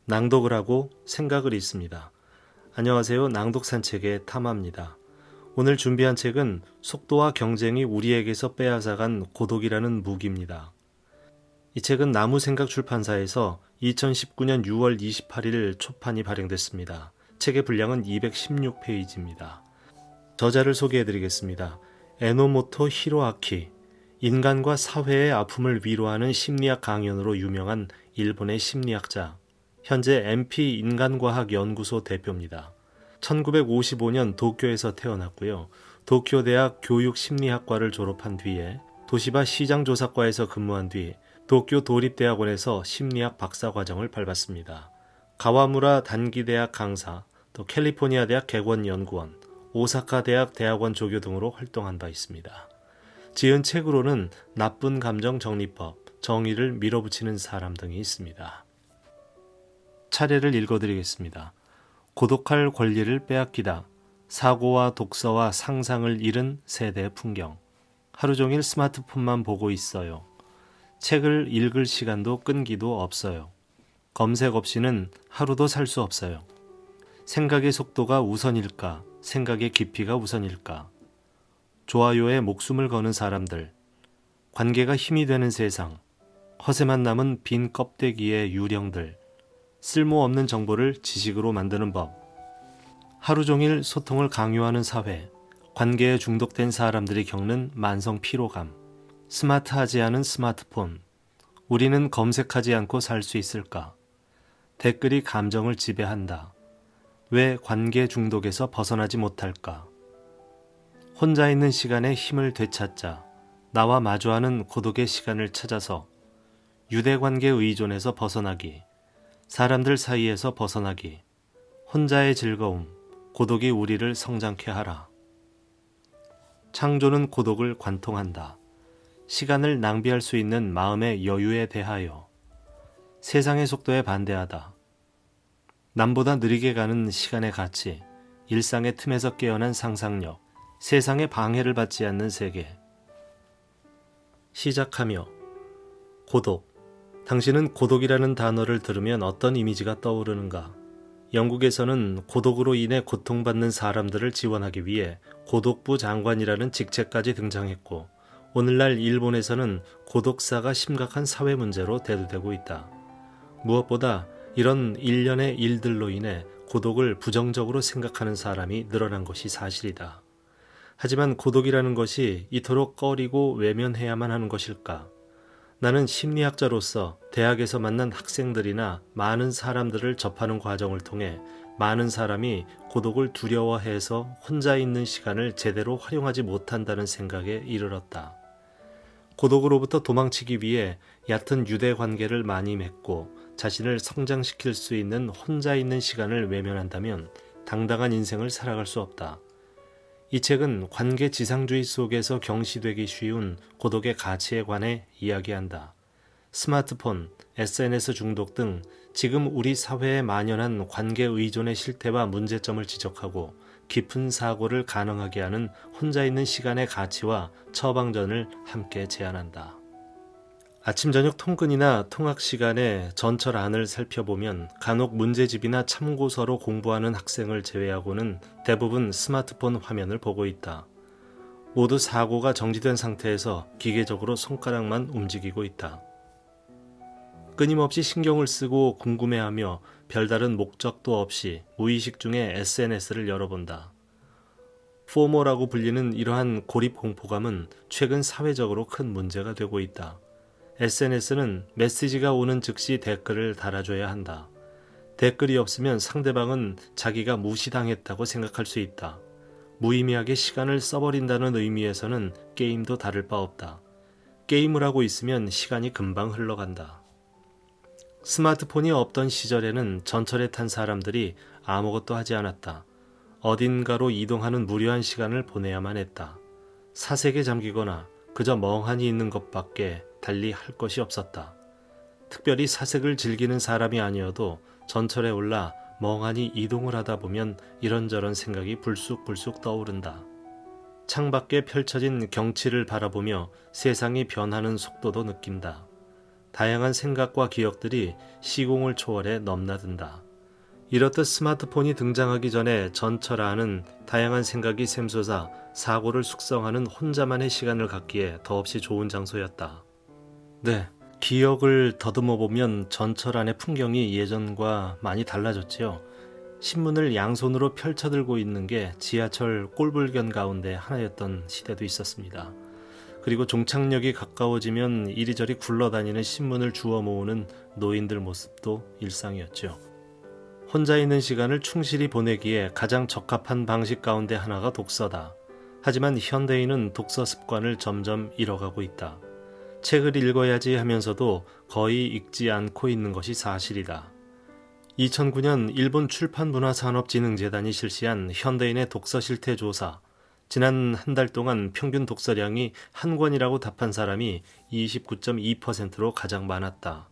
낭독을 하고 생각을 읽습니다. 안녕하세요. 낭독 산책의 타마입니다. 오늘 준비한 책은 속도와 경쟁이 우리에게서 빼앗아간 고독이라는 무기입니다. 이 책은 나무생각 출판사에서 2019년 6월 28일 초판이 발행됐습니다. 책의 분량은 216페이지입니다. 저자를 소개해드리겠습니다. 에노모토 히로아키, 인간과 사회의 아픔을 위로하는 심리학 강연으로 유명한 일본의 심리학자, 현재 MP 인간과학연구소 대표입니다. 1955년 도쿄에서 태어났고요. 도쿄대학 교육심리학과를 졸업한 뒤에 도시바 시장조사과에서 근무한 뒤 도쿄 도립대학원에서 심리학 박사과정을 밟았습니다. 가와무라 단기대학 강사, 또 캘리포니아 대학 객원연구원, 오사카 대학 대학원 조교 등으로 활동한 바 있습니다. 지은 책으로는 나쁜 감정 정리법, 정의를 밀어붙이는 사람 등이 있습니다. 차례를 읽어드리겠습니다. 고독할 권리를 빼앗기다. 사고와 독서와 상상을 잃은 세대 풍경. 하루 종일 스마트폰만 보고 있어요. 책을 읽을 시간도 끈기도 없어요. 검색 없이는 하루도 살 수 없어요. 생각의 속도가 우선일까? 생각의 깊이가 우선일까? 좋아요에 목숨을 거는 사람들. 관계가 힘이 되는 세상. 허세만 남은 빈 껍데기의 유령들. 쓸모없는 정보를 지식으로 만드는 법. 하루 종일 소통을 강요하는 사회. 관계에 중독된 사람들이 겪는 만성 피로감. 스마트하지 않은 스마트폰. 우리는 검색하지 않고 살 수 있을까? 댓글이 감정을 지배한다. 왜 관계 중독에서 벗어나지 못할까? 혼자 있는 시간에 힘을 되찾자. 나와 마주하는 고독의 시간을 찾아서 유대관계 의존에서 벗어나기. 사람들 사이에서 벗어나기. 혼자의 즐거움, 고독이 우리를 성장케 하라. 창조는 고독을 관통한다. 시간을 낭비할 수 있는 마음의 여유에 대하여. 세상의 속도에 반대하다. 남보다 느리게 가는 시간의 가치, 일상의 틈에서 깨어난 상상력, 세상의 방해를 받지 않는 세계. 시작하며. 고독. 당신은 고독이라는 단어를 들으면 어떤 이미지가 떠오르는가? 영국에서는 고독으로 인해 고통받는 사람들을 지원하기 위해 고독부 장관이라는 직책까지 등장했고, 오늘날 일본에서는 고독사가 심각한 사회 문제로 대두되고 있다. 무엇보다 이런 일련의 일들로 인해 고독을 부정적으로 생각하는 사람이 늘어난 것이 사실이다. 하지만 고독이라는 것이 이토록 꺼리고 외면해야만 하는 것일까? 나는 심리학자로서 대학에서 만난 학생들이나 많은 사람들을 접하는 과정을 통해 많은 사람이 고독을 두려워해서 혼자 있는 시간을 제대로 활용하지 못한다는 생각에 이르렀다. 고독으로부터 도망치기 위해 얕은 유대관계를 많이 맺고 자신을 성장시킬 수 있는 혼자 있는 시간을 외면한다면 당당한 인생을 살아갈 수 없다. 이 책은 관계 지상주의 속에서 경시되기 쉬운 고독의 가치에 관해 이야기한다. 스마트폰, SNS 중독 등 지금 우리 사회에 만연한 관계 의존의 실태와 문제점을 지적하고 깊은 사고를 가능하게 하는 혼자 있는 시간의 가치와 처방전을 함께 제안한다. 아침 저녁 통근이나 통학 시간에 전철 안을 살펴보면 간혹 문제집이나 참고서로 공부하는 학생을 제외하고는 대부분 스마트폰 화면을 보고 있다. 모두 사고가 정지된 상태에서 기계적으로 손가락만 움직이고 있다. 끊임없이 신경을 쓰고 궁금해하며 별다른 목적도 없이 무의식 중에 SNS를 열어본다. 포모라고 불리는 이러한 고립 공포감은 최근 사회적으로 큰 문제가 되고 있다. SNS는 메시지가 오는 즉시 댓글을 달아줘야 한다. 댓글이 없으면 상대방은 자기가 무시당했다고 생각할 수 있다. 무의미하게 시간을 써버린다는 의미에서는 게임도 다를 바 없다. 게임을 하고 있으면 시간이 금방 흘러간다. 스마트폰이 없던 시절에는 전철에 탄 사람들이 아무것도 하지 않았다. 어딘가로 이동하는 무료한 시간을 보내야만 했다. 사색에 잠기거나 그저 멍하니 있는 것밖에 달리 할 것이 없었다. 특별히 사색을 즐기는 사람이 아니어도 전철에 올라 멍하니 이동을 하다 보면 이런저런 생각이 불쑥불쑥 떠오른다. 창밖에 펼쳐진 경치를 바라보며 세상이 변하는 속도도 느낀다. 다양한 생각과 기억들이 시공을 초월해 넘나든다. 이렇듯 스마트폰이 등장하기 전에 전철안은 다양한 생각이 샘솟아 사고를 숙성하는 혼자만의 시간을 갖기에 더없이 좋은 장소였다. 네, 기억을 더듬어 보면 전철안의 풍경이 예전과 많이 달라졌지요. 신문을 양손으로 펼쳐들고 있는 게 지하철 꼴불견 가운데 하나였던 시대도 있었습니다. 그리고 종착역이 가까워지면 이리저리 굴러다니는 신문을 주워 모으는 노인들 모습도 일상이었죠. 혼자 있는 시간을 충실히 보내기에 가장 적합한 방식 가운데 하나가 독서다. 하지만 현대인은 독서 습관을 점점 잃어가고 있다. 책을 읽어야지 하면서도 거의 읽지 않고 있는 것이 사실이다. 2009년 일본 출판문화산업진흥재단이 실시한 현대인의 독서 실태 조사, 지난 한 달 동안 평균 독서량이 한 권이라고 답한 사람이 29.2%로 가장 많았다.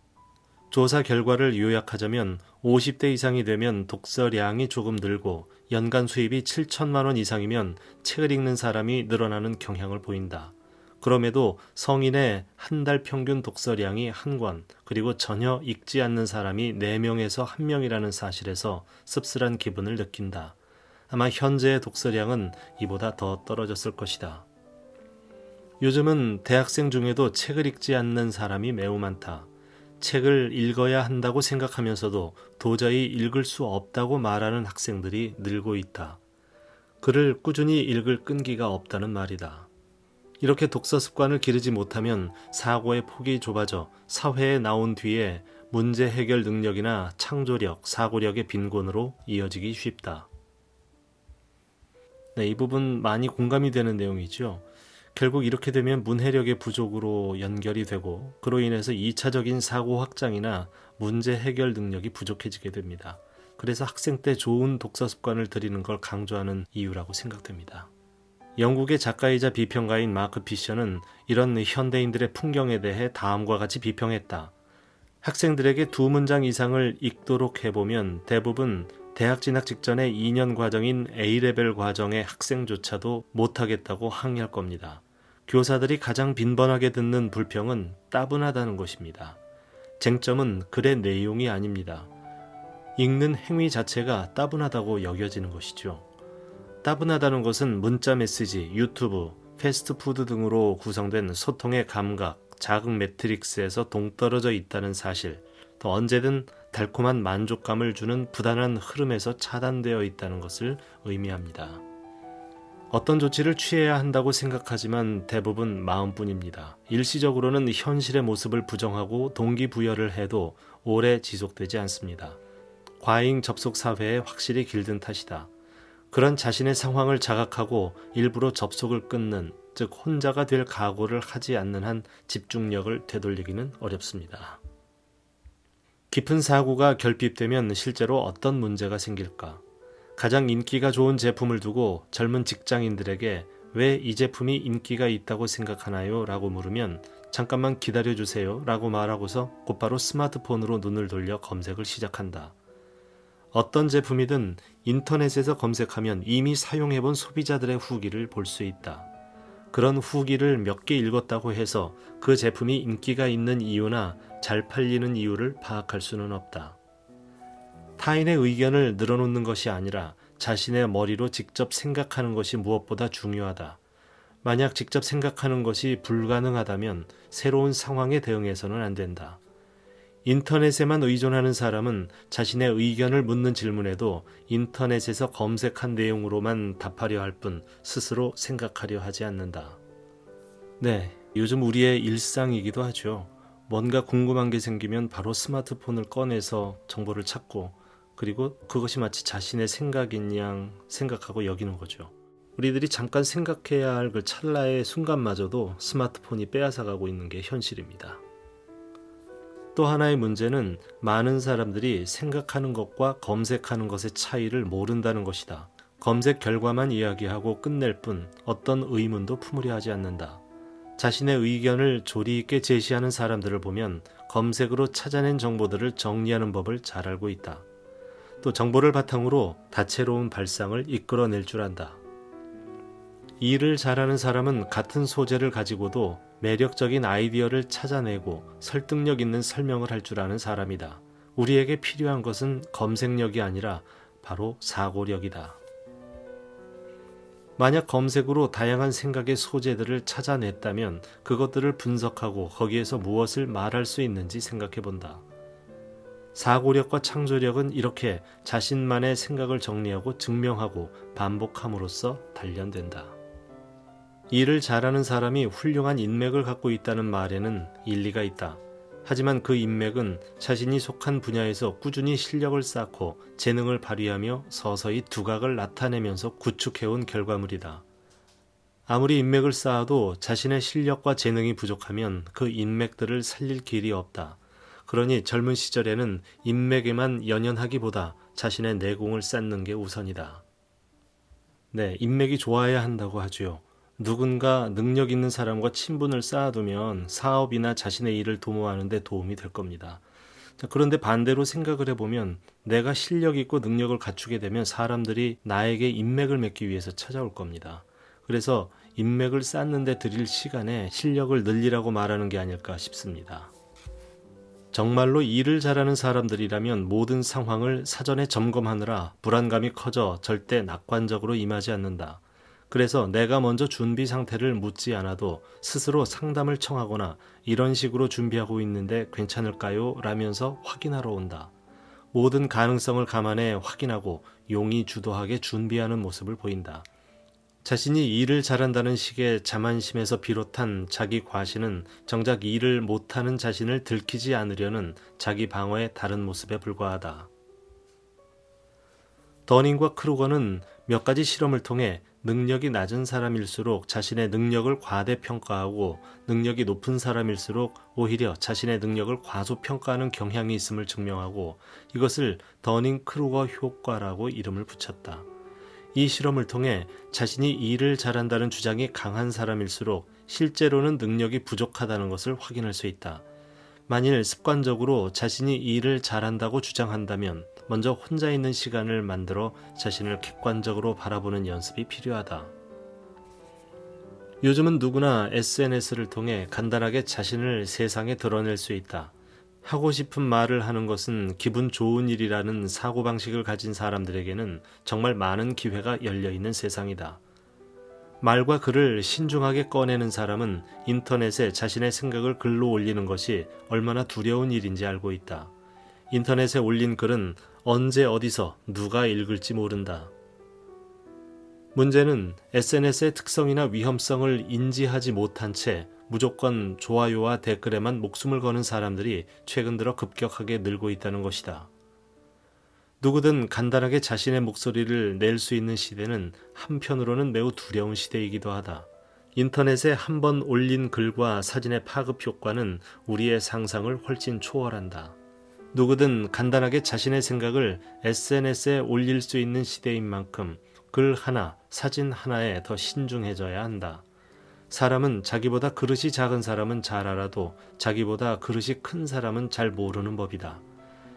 조사 결과를 요약하자면 50대 이상이 되면 독서량이 조금 늘고 연간 수입이 7천만 원 이상이면 책을 읽는 사람이 늘어나는 경향을 보인다. 그럼에도 성인의 한 달 평균 독서량이 한 권, 그리고 전혀 읽지 않는 사람이 4명에서 1명이라는 사실에서 씁쓸한 기분을 느낀다. 아마 현재의 독서량은 이보다 더 떨어졌을 것이다. 요즘은 대학생 중에도 책을 읽지 않는 사람이 매우 많다. 책을 읽어야 한다고 생각하면서도 도저히 읽을 수 없다고 말하는 학생들이 늘고 있다. 글을 꾸준히 읽을 끈기가 없다는 말이다. 이렇게 독서 습관을 기르지 못하면 사고의 폭이 좁아져 사회에 나온 뒤에 문제 해결 능력이나 창조력, 사고력의 빈곤으로 이어지기 쉽다. 네, 이 부분 많이 공감이 되는 내용이죠. 결국 이렇게 되면 문해력의 부족으로 연결이 되고 그로 인해서 2차적인 사고 확장이나 문제 해결 능력이 부족해지게 됩니다. 그래서 학생 때 좋은 독서 습관을 들이는 걸 강조하는 이유라고 생각됩니다. 영국의 작가이자 비평가인 마크 피셔는 이런 현대인들의 풍경에 대해 다음과 같이 비평했다. 학생들에게 2문장 이상을 읽도록 해보면 대부분 대학 진학 직전의 2년 과정인 A레벨 과정의 학생조차도 못하겠다고 항의할 겁니다. 교사들이 가장 빈번하게 듣는 불평은 따분하다는 것입니다. 쟁점은 글의 내용이 아닙니다. 읽는 행위 자체가 따분하다고 여겨지는 것이죠. 따분하다는 것은 문자 메시지, 유튜브, 패스트푸드 등으로 구성된 소통의 감각, 자극 매트릭스에서 동떨어져 있다는 사실, 또 언제든 달콤한 만족감을 주는 부단한 흐름에서 차단되어 있다는 것을 의미합니다. 어떤 조치를 취해야 한다고 생각하지만 대부분 마음뿐입니다. 일시적으로는 현실의 모습을 부정하고 동기부여를 해도 오래 지속되지 않습니다. 과잉 접속 사회에 확실히 길든 탓이다. 그런 자신의 상황을 자각하고 일부러 접속을 끊는, 즉 혼자가 될 각오를 하지 않는 한 집중력을 되돌리기는 어렵습니다. 깊은 사고가 결핍되면 실제로 어떤 문제가 생길까? 가장 인기가 좋은 제품을 두고 젊은 직장인들에게 왜 이 제품이 인기가 있다고 생각하나요? 라고 물으면 잠깐만 기다려주세요 라고 말하고서 곧바로 스마트폰으로 눈을 돌려 검색을 시작한다. 어떤 제품이든 인터넷에서 검색하면 이미 사용해본 소비자들의 후기를 볼 수 있다. 그런 후기를 몇 개 읽었다고 해서 그 제품이 인기가 있는 이유나 잘 팔리는 이유를 파악할 수는 없다. 타인의 의견을 늘어놓는 것이 아니라 자신의 머리로 직접 생각하는 것이 무엇보다 중요하다. 만약 직접 생각하는 것이 불가능하다면 새로운 상황에 대응해서는 안 된다. 인터넷에만 의존하는 사람은 자신의 의견을 묻는 질문에도 인터넷에서 검색한 내용으로만 답하려 할 뿐 스스로 생각하려 하지 않는다. 네, 요즘 우리의 일상이기도 하죠. 뭔가 궁금한 게 생기면 바로 스마트폰을 꺼내서 정보를 찾고 그리고 그것이 마치 자신의 생각인 양 생각하고 여기는 거죠. 우리들이 잠깐 생각해야 할 그 찰나의 순간마저도 스마트폰이 빼앗아가고 있는 게 현실입니다. 또 하나의 문제는 많은 사람들이 생각하는 것과 검색하는 것의 차이를 모른다는 것이다. 검색 결과만 이야기하고 끝낼 뿐 어떤 의문도 품으려 하지 않는다. 자신의 의견을 조리 있게 제시하는 사람들을 보면 검색으로 찾아낸 정보들을 정리하는 법을 잘 알고 있다. 또 정보를 바탕으로 다채로운 발상을 이끌어낼 줄 안다. 일을 잘하는 사람은 같은 소재를 가지고도 매력적인 아이디어를 찾아내고 설득력 있는 설명을 할 줄 아는 사람이다. 우리에게 필요한 것은 검색력이 아니라 바로 사고력이다. 만약 검색으로 다양한 생각의 소재들을 찾아냈다면 그것들을 분석하고 거기에서 무엇을 말할 수 있는지 생각해 본다. 사고력과 창조력은 이렇게 자신만의 생각을 정리하고 증명하고 반복함으로써 단련된다. 일을 잘하는 사람이 훌륭한 인맥을 갖고 있다는 말에는 일리가 있다. 하지만 그 인맥은 자신이 속한 분야에서 꾸준히 실력을 쌓고 재능을 발휘하며 서서히 두각을 나타내면서 구축해온 결과물이다. 아무리 인맥을 쌓아도 자신의 실력과 재능이 부족하면 그 인맥들을 살릴 길이 없다. 그러니 젊은 시절에는 인맥에만 연연하기보다 자신의 내공을 쌓는 게 우선이다. 네, 인맥이 좋아야 한다고 하죠. 누군가 능력 있는 사람과 친분을 쌓아두면 사업이나 자신의 일을 도모하는 데 도움이 될 겁니다. 자, 그런데 반대로 생각을 해보면 내가 실력 있고 능력을 갖추게 되면 사람들이 나에게 인맥을 맺기 위해서 찾아올 겁니다. 그래서 인맥을 쌓는 데 들일 시간에 실력을 늘리라고 말하는 게 아닐까 싶습니다. 정말로 일을 잘하는 사람들이라면 모든 상황을 사전에 점검하느라 불안감이 커져 절대 낙관적으로 임하지 않는다. 그래서 내가 먼저 준비 상태를 묻지 않아도 스스로 상담을 청하거나 이런 식으로 준비하고 있는데 괜찮을까요? 라면서 확인하러 온다. 모든 가능성을 감안해 확인하고 용의 주도하게 준비하는 모습을 보인다. 자신이 일을 잘한다는 식의 자만심에서 비롯한 자기 과신은 정작 일을 못하는 자신을 들키지 않으려는 자기 방어의 다른 모습에 불과하다. 더닝과 크루거는 몇 가지 실험을 통해 능력이 낮은 사람일수록 자신의 능력을 과대평가하고 능력이 높은 사람일수록 오히려 자신의 능력을 과소평가하는 경향이 있음을 증명하고 이것을 더닝-크루거 효과라고 이름을 붙였다. 이 실험을 통해 자신이 일을 잘한다는 주장이 강한 사람일수록 실제로는 능력이 부족하다는 것을 확인할 수 있다. 만일 습관적으로 자신이 일을 잘한다고 주장한다면 먼저 혼자 있는 시간을 만들어 자신을 객관적으로 바라보는 연습이 필요하다. 요즘은 누구나 SNS를 통해 간단하게 자신을 세상에 드러낼 수 있다. 하고 싶은 말을 하는 것은 기분 좋은 일이라는 사고방식을 가진 사람들에게는 정말 많은 기회가 열려있는 세상이다. 말과 글을 신중하게 꺼내는 사람은 인터넷에 자신의 생각을 글로 올리는 것이 얼마나 두려운 일인지 알고 있다. 인터넷에 올린 글은 언제 어디서 누가 읽을지 모른다. 문제는 SNS의 특성이나 위험성을 인지하지 못한 채 무조건 좋아요와 댓글에만 목숨을 거는 사람들이 최근 들어 급격하게 늘고 있다는 것이다. 누구든 간단하게 자신의 목소리를 낼 수 있는 시대는 한편으로는 매우 두려운 시대이기도 하다. 인터넷에 한 번 올린 글과 사진의 파급 효과는 우리의 상상을 훨씬 초월한다. 누구든 간단하게 자신의 생각을 SNS에 올릴 수 있는 시대인 만큼 글 하나, 사진 하나에 더 신중해져야 한다. 사람은 자기보다 그릇이 작은 사람은 잘 알아도 자기보다 그릇이 큰 사람은 잘 모르는 법이다.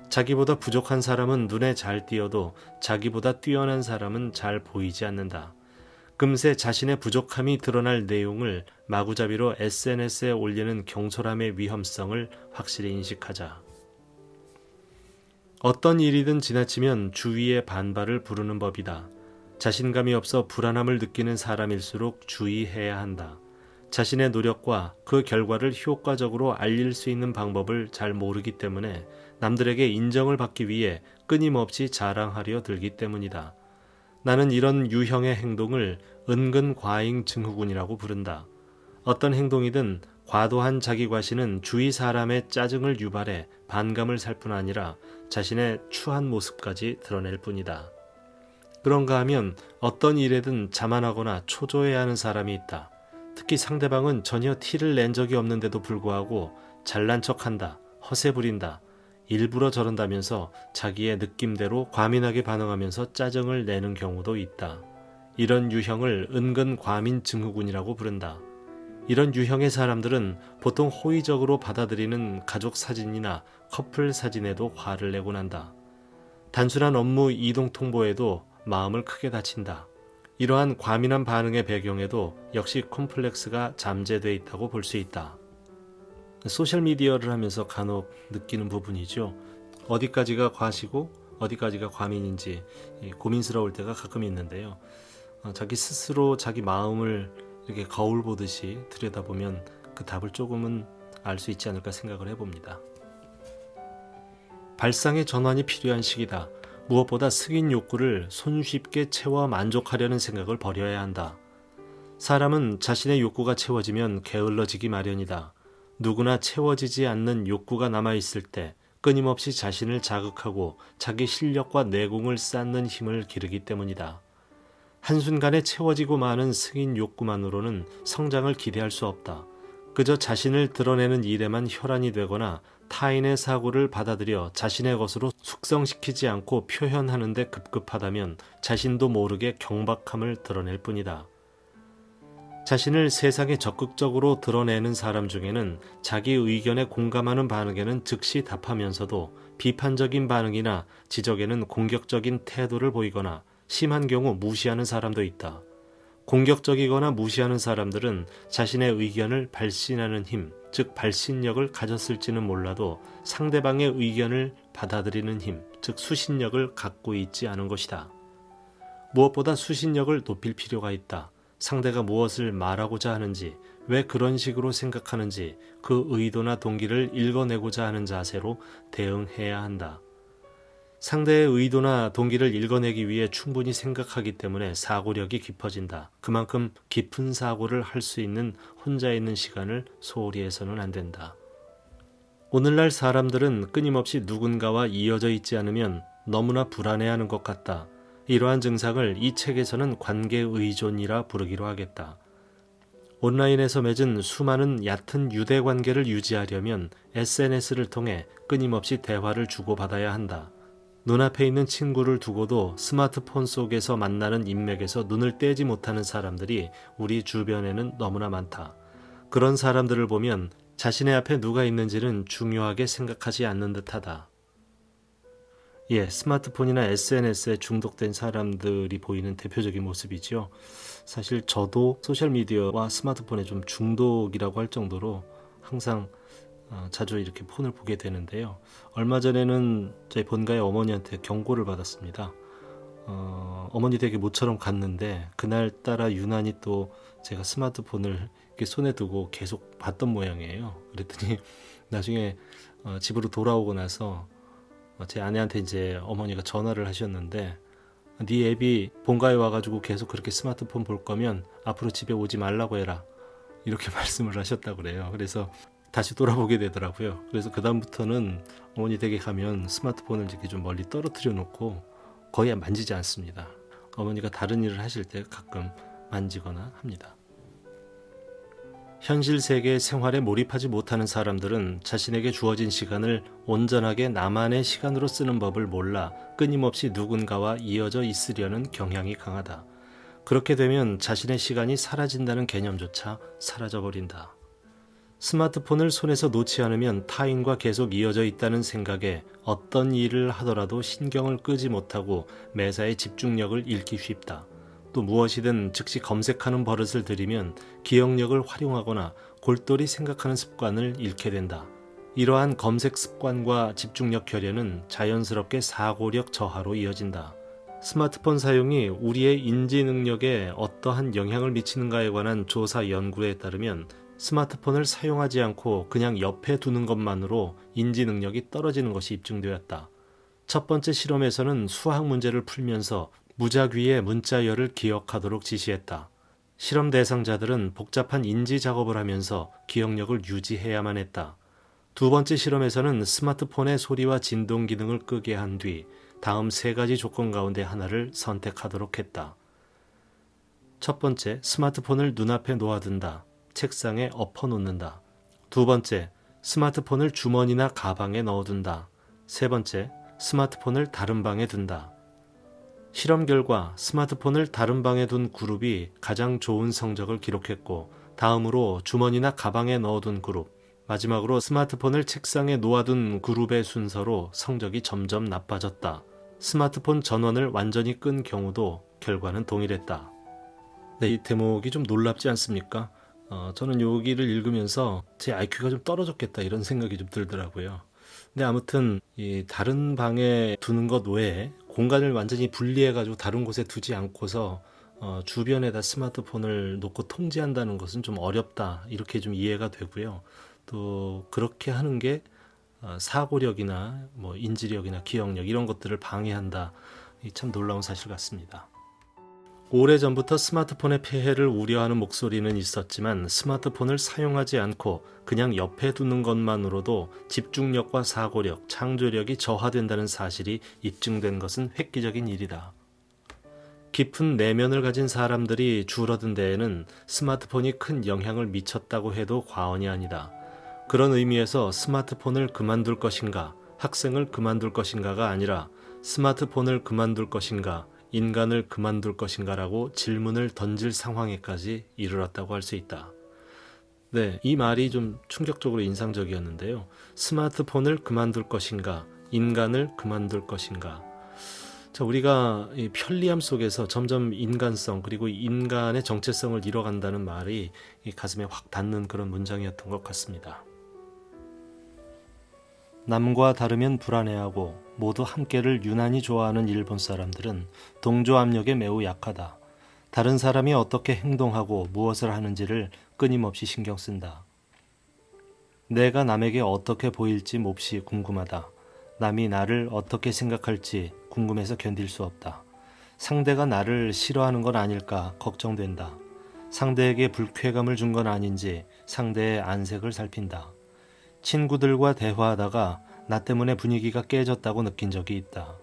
자기보다 부족한 사람은 눈에 잘 띄어도 자기보다 뛰어난 사람은 잘 보이지 않는다. 금세 자신의 부족함이 드러날 내용을 마구잡이로 SNS에 올리는 경솔함의 위험성을 확실히 인식하자. 어떤 일이든 지나치면 주위의 반발을 부르는 법이다. 자신감이 없어 불안함을 느끼는 사람일수록 주의해야 한다. 자신의 노력과 그 결과를 효과적으로 알릴 수 있는 방법을 잘 모르기 때문에 남들에게 인정을 받기 위해 끊임없이 자랑하려 들기 때문이다. 나는 이런 유형의 행동을 은근 과잉 증후군이라고 부른다. 어떤 행동이든 과도한 자기 과신은 주위 사람의 짜증을 유발해 반감을 살 뿐 아니라 자신의 추한 모습까지 드러낼 뿐이다. 그런가 하면 어떤 일에든 자만하거나 초조해야 하는 사람이 있다. 특히 상대방은 전혀 티를 낸 적이 없는데도 불구하고 잘난 척한다, 허세 부린다, 일부러 저런다면서 자기의 느낌대로 과민하게 반응하면서 짜증을 내는 경우도 있다. 이런 유형을 은근 과민 증후군이라고 부른다. 이런 유형의 사람들은 보통 호의적으로 받아들이는 가족 사진이나 커플 사진에도 화를 내곤 한다. 단순한 업무 이동 통보에도 마음을 크게 다친다. 이러한 과민한 반응의 배경에도 역시 콤플렉스가 잠재되어 있다고 볼 수 있다. 소셜미디어를 하면서 간혹 느끼는 부분이죠. 어디까지가 과시고 어디까지가 과민인지 고민스러울 때가 가끔 있는데요. 자기 스스로 자기 마음을 이렇게 거울 보듯이 들여다보면 그 답을 조금은 알 수 있지 않을까 생각을 해봅니다. 발상의 전환이 필요한 시기다. 무엇보다 승인 욕구를 손쉽게 채워 만족하려는 생각을 버려야 한다. 사람은 자신의 욕구가 채워지면 게을러지기 마련이다. 누구나 채워지지 않는 욕구가 남아있을 때 끊임없이 자신을 자극하고 자기 실력과 내공을 쌓는 힘을 기르기 때문이다. 한순간에 채워지고 마는 승인 욕구만으로는 성장을 기대할 수 없다. 그저 자신을 드러내는 일에만 혈안이 되거나 타인의 사고를 받아들여 자신의 것으로 숙성시키지 않고 표현하는 데 급급하다면 자신도 모르게 경박함을 드러낼 뿐이다. 자신을 세상에 적극적으로 드러내는 사람 중에는 자기 의견에 공감하는 반응에는 즉시 답하면서도 비판적인 반응이나 지적에는 공격적인 태도를 보이거나 심한 경우 무시하는 사람도 있다. 공격적이거나 무시하는 사람들은 자신의 의견을 발신하는 힘, 즉 발신력을 가졌을지는 몰라도 상대방의 의견을 받아들이는 힘, 즉 수신력을 갖고 있지 않은 것이다. 무엇보다 수신력을 높일 필요가 있다. 상대가 무엇을 말하고자 하는지, 왜 그런 식으로 생각하는지 그 의도나 동기를 읽어내고자 하는 자세로 대응해야 한다. 상대의 의도나 동기를 읽어내기 위해 충분히 생각하기 때문에 사고력이 깊어진다. 그만큼 깊은 사고를 할 수 있는 혼자 있는 시간을 소홀히 해서는 안 된다. 오늘날 사람들은 끊임없이 누군가와 이어져 있지 않으면 너무나 불안해하는 것 같다. 이러한 증상을 이 책에서는 관계의존이라 부르기로 하겠다. 온라인에서 맺은 수많은 얕은 유대관계를 유지하려면 SNS를 통해 끊임없이 대화를 주고받아야 한다. 눈앞에 있는 친구를 두고도 스마트폰 속에서 만나는 인맥에서 눈을 떼지 못하는 사람들이 우리 주변에는 너무나 많다. 그런 사람들을 보면 자신의 앞에 누가 있는지는 중요하게 생각하지 않는 듯하다. 스마트폰이나 SNS에 중독된 사람들이 보이는 대표적인 모습이죠. 사실 저도 소셜미디어와 스마트폰에 좀 중독이라고 할 정도로 항상 자주 이렇게 폰을 보게 되는데요. 얼마 전에는 저희 본가의 어머니한테 경고를 받았습니다. 어머니 댁에 모처럼 갔는데 그날따라 유난히 또 제가 스마트폰을 이렇게 손에 두고 계속 봤던 모양이에요. 그랬더니 나중에 집으로 돌아오고 나서 제 아내한테 이제 어머니가 전화를 하셨는데, 네 애비 본가에 와가지고 계속 그렇게 스마트폰 볼 거면 앞으로 집에 오지 말라고 해라, 이렇게 말씀을 하셨다고 그래요. 그래서 다시 돌아보게 되더라고요. 그래서 그 다음부터는 어머니 댁에 가면 스마트폰을 이렇게 좀 멀리 떨어뜨려 놓고 거의 만지지 않습니다. 어머니가 다른 일을 하실 때 가끔 만지거나 합니다. 현실 세계의 생활에 몰입하지 못하는 사람들은 자신에게 주어진 시간을 온전하게 나만의 시간으로 쓰는 법을 몰라 끊임없이 누군가와 이어져 있으려는 경향이 강하다. 그렇게 되면 자신의 시간이 사라진다는 개념조차 사라져버린다. 스마트폰을 손에서 놓지 않으면 타인과 계속 이어져 있다는 생각에 어떤 일을 하더라도 신경을 끄지 못하고 매사에 집중력을 잃기 쉽다. 또 무엇이든 즉시 검색하는 버릇을 들이면 기억력을 활용하거나 골똘히 생각하는 습관을 잃게 된다. 이러한 검색 습관과 집중력 결여는 자연스럽게 사고력 저하로 이어진다. 스마트폰 사용이 우리의 인지 능력에 어떠한 영향을 미치는가에 관한 조사 연구에 따르면 스마트폰을 사용하지 않고 그냥 옆에 두는 것만으로 인지 능력이 떨어지는 것이 입증되었다. 첫 번째 실험에서는 수학 문제를 풀면서 무작위의 문자열을 기억하도록 지시했다. 실험 대상자들은 복잡한 인지 작업을 하면서 기억력을 유지해야만 했다. 두 번째 실험에서는 스마트폰의 소리와 진동 기능을 끄게 한 뒤 다음 세 가지 조건 가운데 하나를 선택하도록 했다. 첫 번째, 스마트폰을 눈앞에 놓아둔다. 책상에 엎어놓는다. 두 번째, 스마트폰을 주머니나 가방에 넣어둔다. 세 번째, 스마트폰을 다른 방에 둔다. 실험 결과 스마트폰을 다른 방에 둔 그룹이 가장 좋은 성적을 기록했고, 다음으로 주머니나 가방에 넣어둔 그룹, 마지막으로 스마트폰을 책상에 놓아둔 그룹의 순서로 성적이 점점 나빠졌다. 스마트폰 전원을 완전히 끈 경우도 결과는 동일했다. 네, 이 대목이 좀 놀랍지 않습니까? 저는 여기를 읽으면서 제 IQ가 좀 떨어졌겠다 이런 생각이 좀 들더라고요. 근데 아무튼 이 다른 방에 두는 것 외에 공간을 완전히 분리해가지고 다른 곳에 두지 않고서 주변에다 스마트폰을 놓고 통제한다는 것은 좀 어렵다 이렇게 좀 이해가 되고요. 또 그렇게 하는 게 사고력이나 뭐 인지력이나 기억력 이런 것들을 방해한다. 이 참 놀라운 사실 같습니다. 오래전부터 스마트폰의 폐해를 우려하는 목소리는 있었지만 스마트폰을 사용하지 않고 그냥 옆에 두는 것만으로도 집중력과 사고력, 창조력이 저하된다는 사실이 입증된 것은 획기적인 일이다. 깊은 내면을 가진 사람들이 줄어든 데에는 스마트폰이 큰 영향을 미쳤다고 해도 과언이 아니다. 그런 의미에서 스마트폰을 그만둘 것인가, 학생을 그만둘 것인가가 아니라 스마트폰을 그만둘 것인가, 인간을 그만둘 것인가라고 질문을 던질 상황에까지 이르렀다고 할 수 있다. 네, 이 말이 좀 충격적으로 인상적이었는데요. 스마트폰을 그만둘 것인가, 인간을 그만둘 것인가. 자, 우리가 이 편리함 속에서 점점 인간성 그리고 인간의 정체성을 잃어간다는 말이 이 가슴에 확 닿는 그런 문장이었던 것 같습니다. 남과 다르면 불안해하고 모두 함께를 유난히 좋아하는 일본 사람들은 동조 압력에 매우 약하다. 다른 사람이 어떻게 행동하고 무엇을 하는지를 끊임없이 신경 쓴다. 내가 남에게 어떻게 보일지 몹시 궁금하다. 남이 나를 어떻게 생각할지 궁금해서 견딜 수 없다. 상대가 나를 싫어하는 건 아닐까 걱정된다. 상대에게 불쾌감을 준 건 아닌지 상대의 안색을 살핀다. 친구들과 대화하다가 나 때문에 분위기가 깨졌다고 느낀 적이 있다.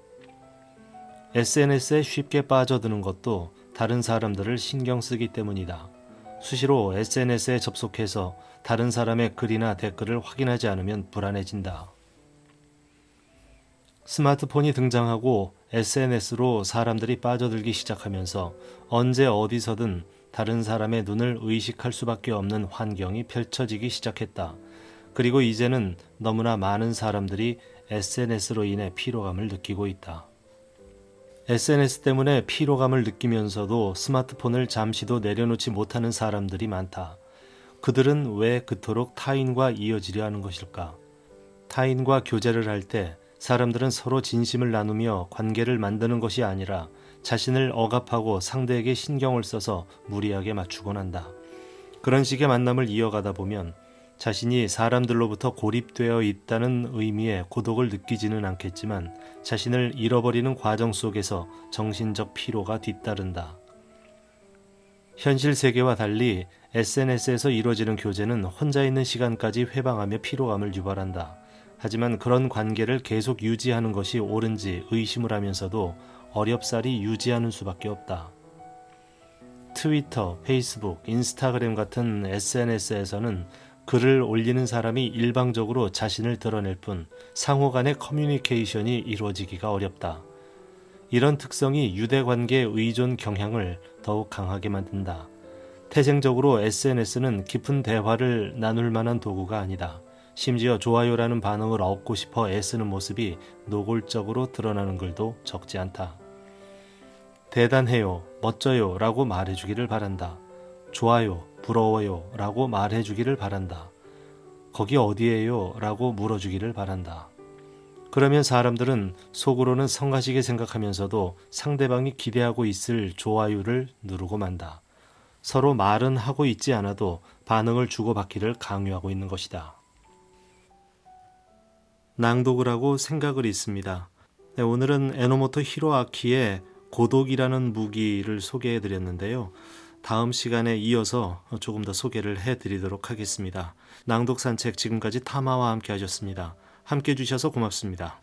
SNS에 쉽게 빠져드는 것도 다른 사람들을 신경 쓰기 때문이다. 수시로 SNS에 접속해서 다른 사람의 글이나 댓글을 확인하지 않으면 불안해진다. 스마트폰이 등장하고 SNS로 사람들이 빠져들기 시작하면서 언제 어디서든 다른 사람의 눈을 의식할 수밖에 없는 환경이 펼쳐지기 시작했다. 그리고 이제는 너무나 많은 사람들이 SNS로 인해 피로감을 느끼고 있다. SNS 때문에 피로감을 느끼면서도 스마트폰을 잠시도 내려놓지 못하는 사람들이 많다. 그들은 왜 그토록 타인과 이어지려 하는 것일까? 타인과 교제를 할 때 사람들은 서로 진심을 나누며 관계를 만드는 것이 아니라 자신을 억압하고 상대에게 신경을 써서 무리하게 맞추곤 한다. 그런 식의 만남을 이어가다 보면 자신이 사람들로부터 고립되어 있다는 의미의 고독을 느끼지는 않겠지만 자신을 잃어버리는 과정 속에서 정신적 피로가 뒤따른다. 현실 세계와 달리 SNS에서 이루어지는 교제는 혼자 있는 시간까지 회방하며 피로감을 유발한다. 하지만 그런 관계를 계속 유지하는 것이 옳은지 의심을 하면서도 어렵사리 유지하는 수밖에 없다. 트위터, 페이스북, 인스타그램 같은 SNS에서는 글을 올리는 사람이 일방적으로 자신을 드러낼 뿐 상호 간의 커뮤니케이션이 이루어지기가 어렵다. 이런 특성이 유대관계의 의존 경향을 더욱 강하게 만든다. 태생적으로 SNS는 깊은 대화를 나눌 만한 도구가 아니다. 심지어 좋아요라는 반응을 얻고 싶어 애쓰는 모습이 노골적으로 드러나는 글도 적지 않다. 대단해요, 멋져요 라고 말해주기를 바란다. 좋아요, 부러워요 라고 말해주기를 바란다. 거기 어디예요? 라고 물어주기를 바란다. 그러면 사람들은 속으로는 성가시게 생각하면서도 상대방이 기대하고 있을 좋아요를 누르고 만다. 서로 말은 하고 있지 않아도 반응을 주고받기를 강요하고 있는 것이다. 낭독을 하고 생각을 읽습니다. 네, 오늘은 에노모토 히로아키의 고독이라는 무기를 소개해 드렸는데요. 다음 시간에 이어서 조금 더 소개를 해드리도록 하겠습니다. 낭독 산책 지금까지 타마와 함께 하셨습니다. 함께 해주셔서 고맙습니다.